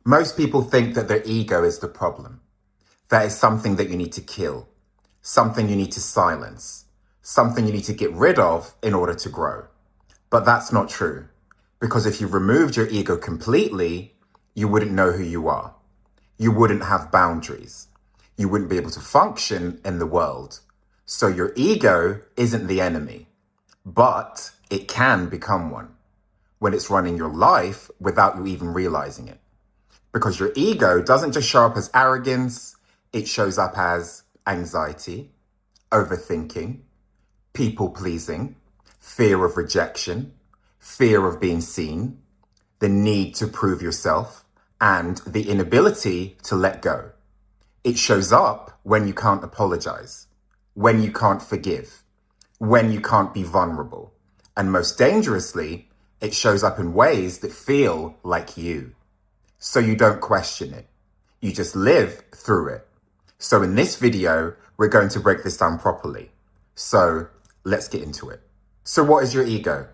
Most people think that their ego is the problem. That is something that you need to kill, something you need to silence, something you need to get rid of in order to grow. But that's not true, because if you removed your ego completely, you wouldn't know who you are. You wouldn't have boundaries. You wouldn't be able to function in the world. So your ego isn't the enemy, but it can become one when it's running your life without you even realizing it. Because your ego doesn't just show up as arrogance, it shows up as anxiety, overthinking, people-pleasing, fear of rejection, fear of being seen, the need to prove yourself, and the inability to let go. It shows up when you can't apologize, when you can't forgive, when you can't be vulnerable. And most dangerously, it shows up in ways that feel like you. So you don't question it. You just live through it. So in this video, we're going to break this down properly. So let's get into it. So what is your ego?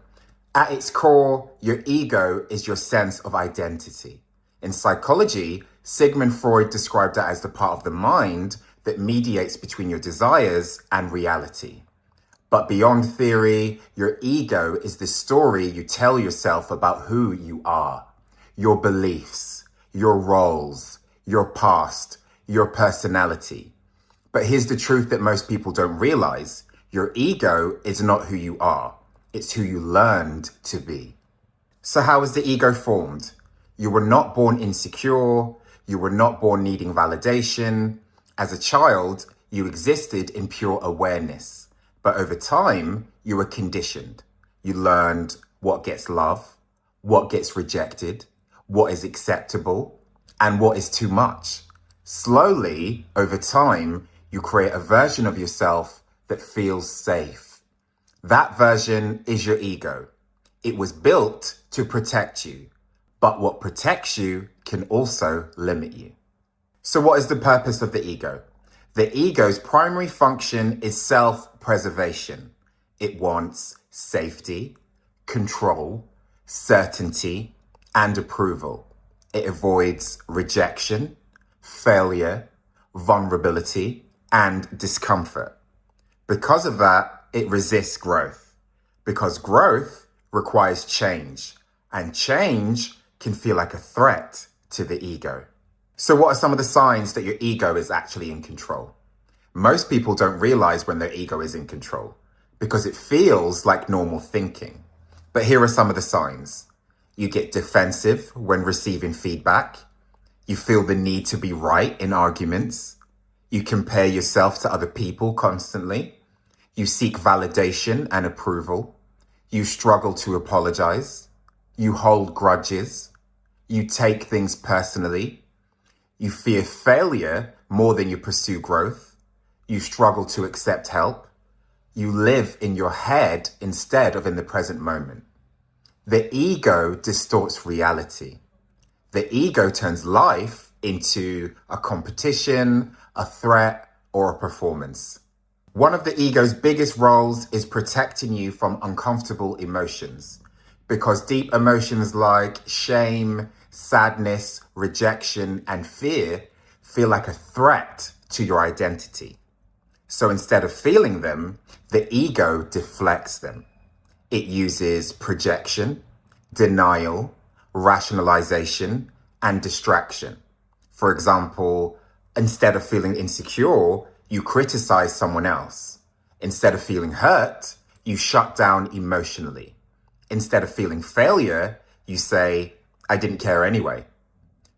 At its core, your ego is your sense of identity. In psychology, Sigmund Freud described it as the part of the mind that mediates between your desires and reality. But beyond theory, your ego is the story you tell yourself about who you are, your beliefs, your roles, your past, your personality. But here's the truth that most people don't realize. Your ego is not who you are. It's who you learned to be. So how is the ego formed? You were not born insecure. You were not born needing validation. As a child, you existed in pure awareness. But over time, you were conditioned. You learned what gets love, what gets rejected, what is acceptable, and what is too much. Slowly, over time, you create a version of yourself that feels safe. That version is your ego. It was built to protect you, but what protects you can also limit you. So what is the purpose of the ego? The ego's primary function is self-preservation. It wants safety, control, certainty, and approval. It avoids rejection, failure, vulnerability, and discomfort. Because of that, it resists growth. Because growth requires change, and change can feel like a threat to the ego. So what are some of the signs that your ego is actually in control? Most people don't realize when their ego is in control because it feels like normal thinking. But here are some of the signs. You get defensive when receiving feedback. You feel the need to be right in arguments. You compare yourself to other people constantly. You seek validation and approval. You struggle to apologize. You hold grudges. You take things personally. You fear failure more than you pursue growth. You struggle to accept help. You live in your head instead of in the present moment. The ego distorts reality. The ego turns life into a competition, a threat, or a performance. One of the ego's biggest roles is protecting you from uncomfortable emotions, because deep emotions like shame, sadness, rejection, and fear feel like a threat to your identity. So instead of feeling them, the ego deflects them. It uses projection, denial, rationalization, and distraction. For example, instead of feeling insecure, you criticize someone else. Instead of feeling hurt, you shut down emotionally. Instead of feeling failure, you say, I didn't care anyway.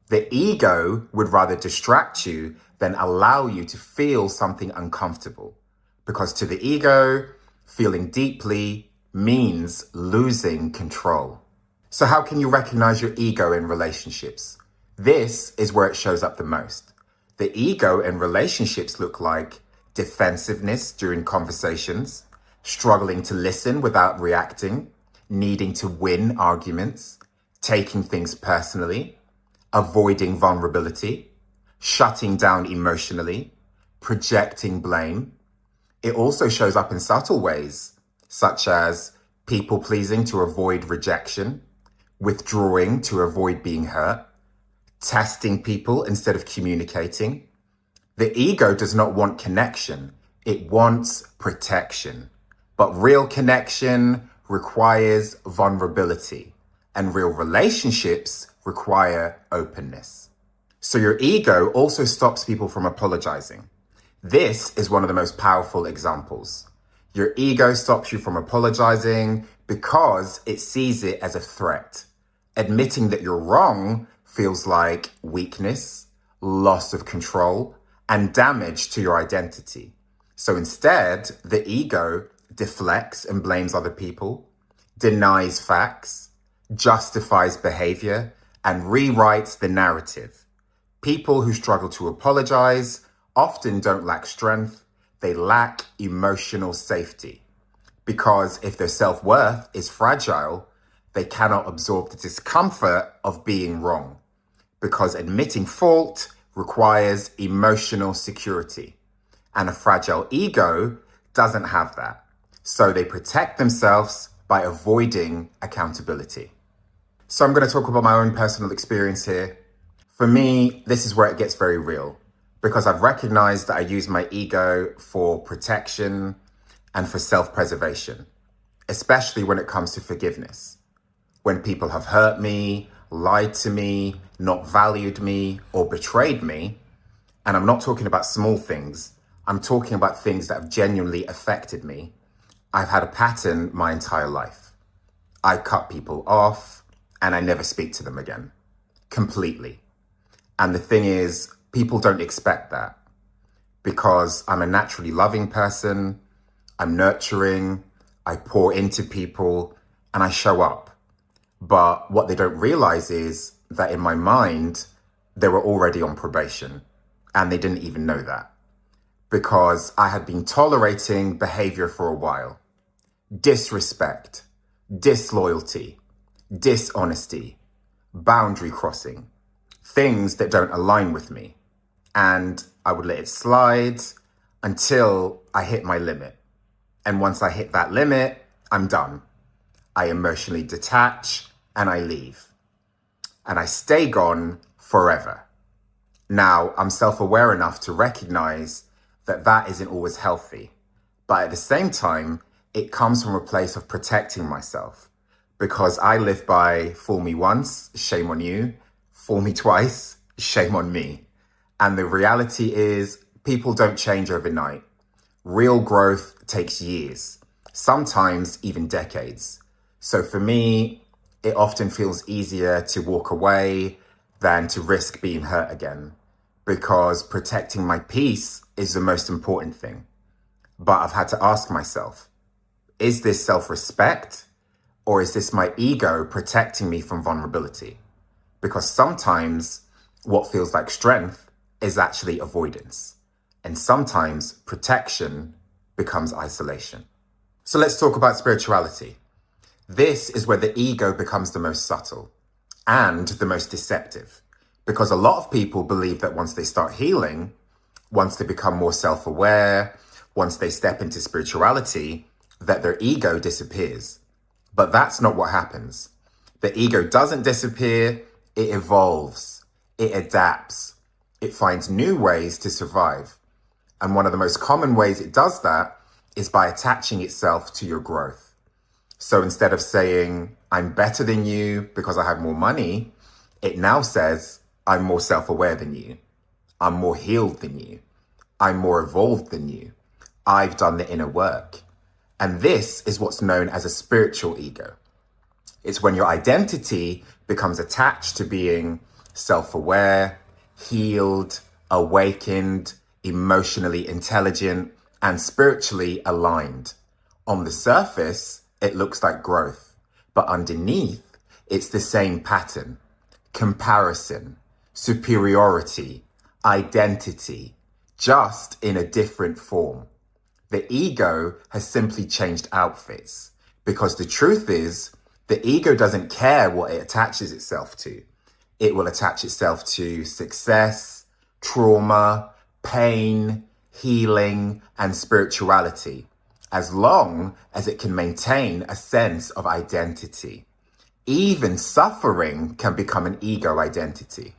The ego would rather distract you than allow you to feel something uncomfortable. Because to the ego, feeling deeply means losing control. So how can you recognize your ego in relationships? This is where it shows up the most. The ego in relationships look like defensiveness during conversations, struggling to listen without reacting, needing to win arguments, taking things personally, avoiding vulnerability, shutting down emotionally, projecting blame. It also shows up in subtle ways, such as people-pleasing to avoid rejection, withdrawing to avoid being hurt, testing people instead of communicating. The ego does not want connection. It wants protection. But real connection requires vulnerability, and real relationships require openness. So your ego also stops people from apologizing. This is one of the most powerful examples. Your ego stops you from apologizing because it sees it as a threat. Admitting that you're wrong feels like weakness, loss of control, and damage to your identity. So instead, the ego deflects and blames other people, denies facts, justifies behavior, and rewrites the narrative. People who struggle to apologize often don't lack strength, they lack emotional safety. Because if their self-worth is fragile, they cannot absorb the discomfort of being wrong. Because admitting fault requires emotional security. And a fragile ego doesn't have that. So they protect themselves by avoiding accountability. So I'm going to talk about my own personal experience here. For me, this is where it gets very real, because I've recognized that I use my ego for protection and for self-preservation, especially when it comes to forgiveness. When people have hurt me, lied to me, not valued me, or betrayed me, and I'm not talking about small things, I'm talking about things that have genuinely affected me, I've had a pattern my entire life. I cut people off and I never speak to them again, completely. And the thing is, people don't expect that because I'm a naturally loving person, I'm nurturing, I pour into people, and I show up. But what they don't realize is that in my mind, they were already on probation, and they didn't even know that because I had been tolerating behavior for a while. Disrespect, disloyalty, dishonesty, boundary crossing, things that don't align with me. And I would let it slide until I hit my limit. And once I hit that limit, I'm done. I emotionally detach and I leave. And I stay gone forever. Now, I'm self-aware enough to recognize that that isn't always healthy. But at the same time, it comes from a place of protecting myself. Because I live by fool me once, shame on you. Fool me twice, shame on me. And the reality is, people don't change overnight. Real growth takes years, sometimes even decades. So for me, it often feels easier to walk away than to risk being hurt again, because protecting my peace is the most important thing. But I've had to ask myself, is this self-respect or is this my ego protecting me from vulnerability? Because sometimes what feels like strength is actually avoidance. And sometimes protection becomes isolation. So let's talk about spirituality. This is where the ego becomes the most subtle and the most deceptive. Because a lot of people believe that once they start healing, once they become more self-aware, once they step into spirituality, that their ego disappears. But that's not what happens. The ego doesn't disappear. It evolves, it adapts, it finds new ways to survive. And one of the most common ways it does that is by attaching itself to your growth. So instead of saying, I'm better than you because I have more money, it now says, I'm more self-aware than you. I'm more healed than you. I'm more evolved than you. I've done the inner work. And this is what's known as a spiritual ego. It's when your identity becomes attached to being self-aware, healed, awakened, emotionally intelligent, and spiritually aligned. On the surface, it looks like growth, but underneath, it's the same pattern: comparison, superiority, identity, just in a different form. The ego has simply changed outfits, because the truth is, the ego doesn't care what it attaches itself to. It will attach itself to success, trauma, pain, healing, and spirituality, as long as it can maintain a sense of identity. Even suffering can become an ego identity.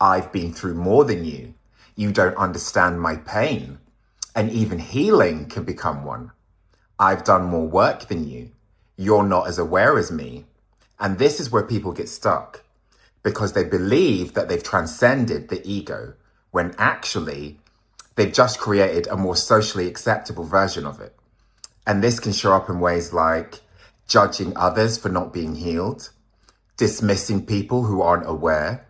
I've been through more than you. You don't understand my pain. And even healing can become one. I've done more work than you. You're not as aware as me. And this is where people get stuck because they believe that they've transcended the ego when actually they've just created a more socially acceptable version of it. And this can show up in ways like judging others for not being healed, dismissing people who aren't aware,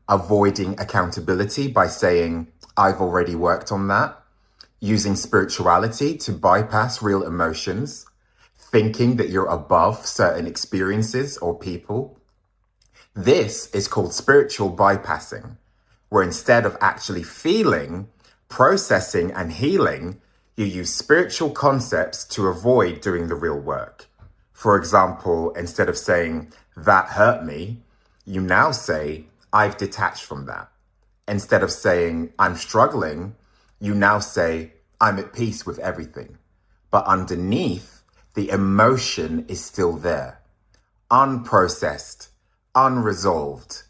avoiding accountability by saying, I've already worked on that, using spirituality to bypass real emotions, thinking that you're above certain experiences or people. This is called spiritual bypassing, where instead of actually feeling, processing, and healing, you use spiritual concepts to avoid doing the real work. For example, instead of saying, that hurt me, you now say, I've detached from that. Instead of saying, I'm struggling, you now say, I'm at peace with everything. But underneath, the emotion is still there, unprocessed, unresolved.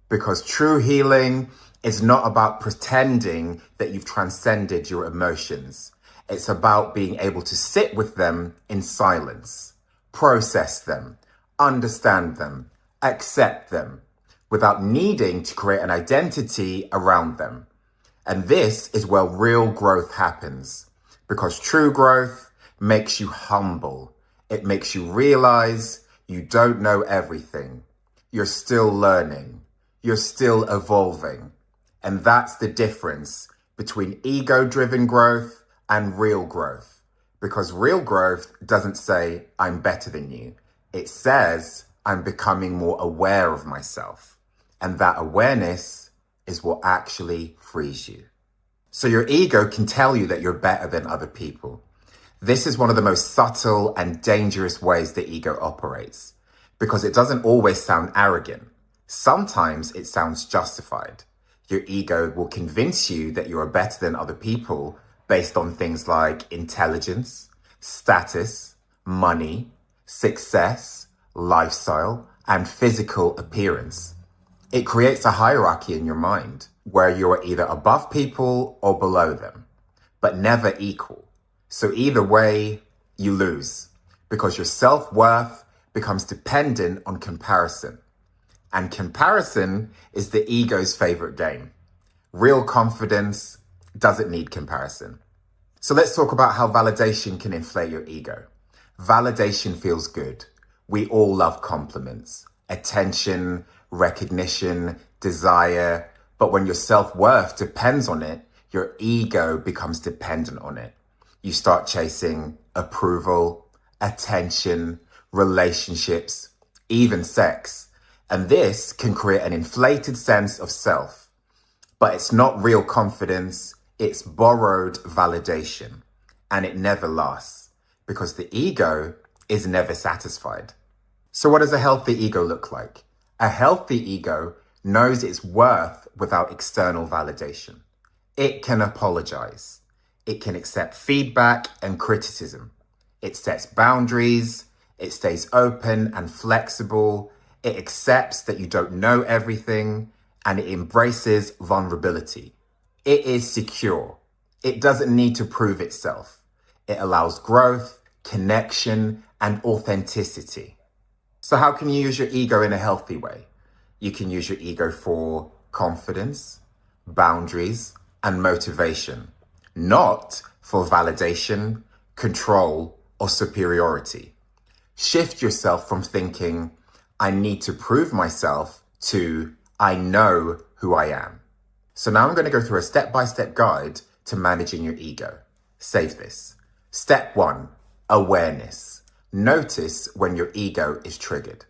Because true healing is not about pretending that you've transcended your emotions. It's about being able to sit with them in silence, process them, understand them, accept them, without needing to create an identity around them. And this is where real growth happens, because true growth makes you humble. It makes you realize you don't know everything. You're still learning. You're still evolving. And that's the difference between ego-driven growth and real growth. Because real growth doesn't say, I'm better than you. It says, I'm becoming more aware of myself. And that awareness is what actually frees you. So your ego can tell you that you're better than other people. This is one of the most subtle and dangerous ways the ego operates, because it doesn't always sound arrogant. Sometimes it sounds justified. Your ego will convince you that you are better than other people based on things like intelligence, status, money, success, lifestyle, and physical appearance. It creates a hierarchy in your mind where you are either above people or below them, but never equal. So either way, you lose because your self-worth becomes dependent on comparison. And comparison is the ego's favorite game. Real confidence doesn't need comparison. So let's talk about how validation can inflate your ego. Validation feels good. We all love compliments, attention, recognition, desire. But when your self-worth depends on it, your ego becomes dependent on it. You start chasing approval, attention, relationships, even sex. And this can create an inflated sense of self. But it's not real confidence, it's borrowed validation. And it never lasts because the ego is never satisfied. So what does a healthy ego look like? A healthy ego knows its worth without external validation. It can apologize. It can accept feedback and criticism. It sets boundaries. It stays open and flexible. It accepts that you don't know everything, and it embraces vulnerability. It is secure. It doesn't need to prove itself. It allows growth, connection, and authenticity. So how can you use your ego in a healthy way? You can use your ego for confidence, boundaries, and motivation, not for validation, control, or superiority. Shift yourself from thinking, I need to prove myself, to I know who I am. So now I'm going to go through a step-by-step guide to managing your ego. Save this. Step 1, awareness. Notice when your ego is triggered.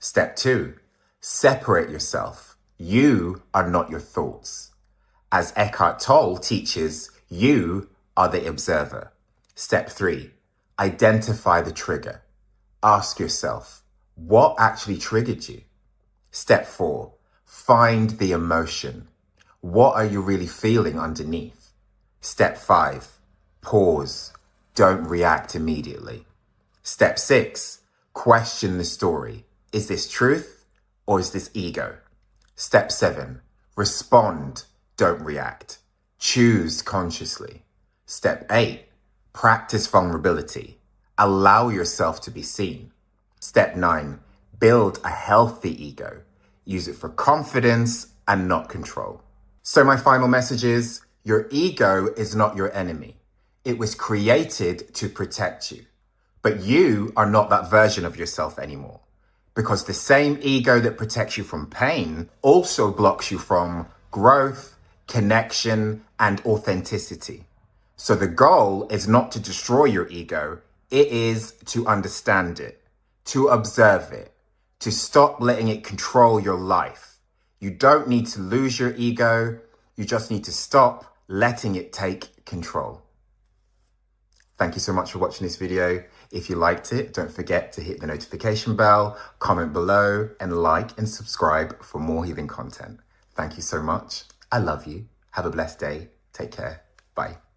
Step 2, separate yourself. You are not your thoughts. As Eckhart Tolle teaches, you are the observer. Step 3, identify the trigger. Ask yourself, what actually triggered you? Step 4, find the emotion. What are you really feeling underneath? Step 5, pause. Don't react immediately. Step 6, question the story. Is this truth or is this ego? Step 7, Respond, don't react. Choose consciously. Step 8, practice vulnerability. Allow yourself to be seen. Step 9, build a healthy ego. Use it for confidence and not control. So my final message is, your ego is not your enemy. It was created to protect you. But you are not that version of yourself anymore. Because the same ego that protects you from pain also blocks you from growth, connection, and authenticity. So the goal is not to destroy your ego, it is to understand it, to observe it, to stop letting it control your life. You don't need to lose your ego, you just need to stop letting it take control. Thank you so much for watching this video. If you liked it, don't forget to hit the notification bell, comment below, and like and subscribe for more healing content. Thank you so much. I love you. Have a blessed day. Take care. Bye.